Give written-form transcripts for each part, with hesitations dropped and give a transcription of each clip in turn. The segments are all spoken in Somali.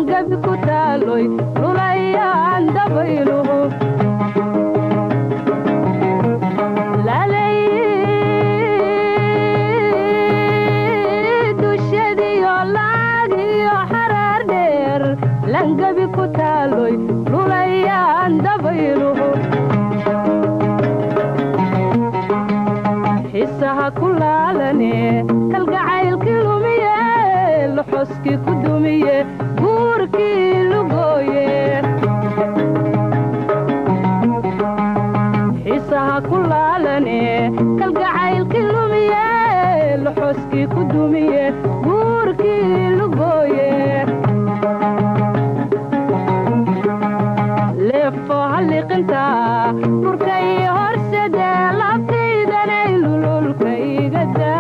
langabi ku taaloy lulayaan dabayluhu dushadiyo laadiyo xaraar dheer langabi ku taaloy lulayaan dabayluhu xiisaha ku laalane kalgacaylkii lumiye luxuskii ku dumiye guurkii lugooye xiisaha ku laalane kalgacaylkii lumiye luxuskii ku dumiye guurkii lugooye leefo halliqinta burkay horsade labtaydanay lululkaygada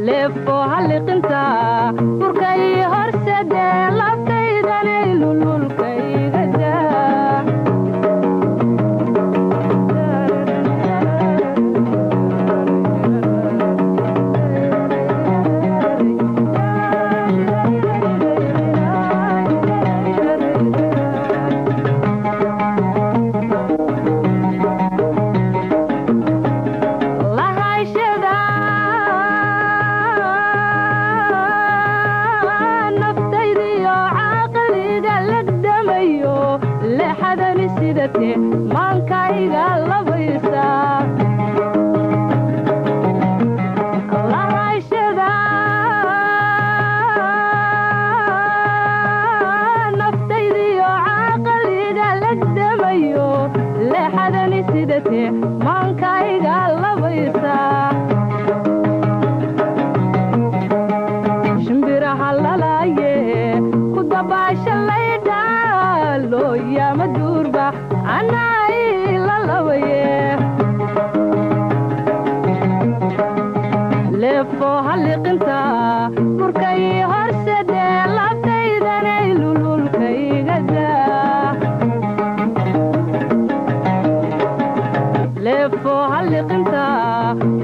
leefo halliqinta burkay horsade labtaydanay lululkaygada maankayga labaysa lahayshada naftaydiyo caaqaliga lagdamayo leexadani sidate maankayga labaysa shimbiraha lalaaye ku dabaasha laydha looyama duurba anay lalawaye leefo halliqinta burkay horsade labtaydanay lululkaygada leefo halliqinta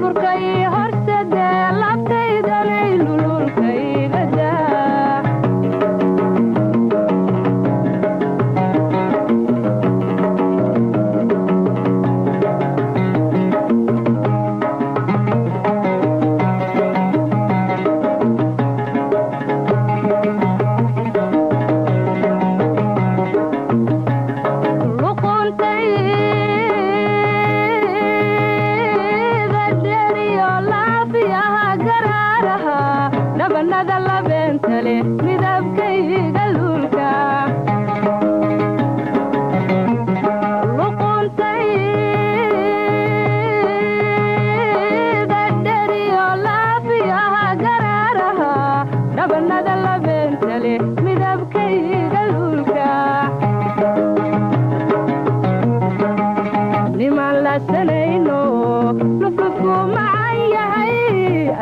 burkay horsade labtaydanay lululkaygada dhabanada labeentale midabkayga luulka luquntayda dheriyo laafiyaha garaaraha dhabanada labeentale midabkayga luulka niman lasanayno luflufku macan yahay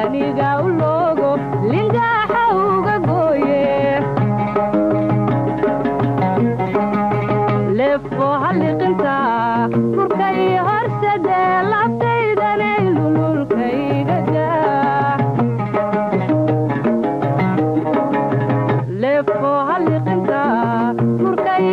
aniga u loogo lingaaxa uga gooye leefo halliqinta burkay horsade labtaydanay lululkaygada leefo halliqinta burkay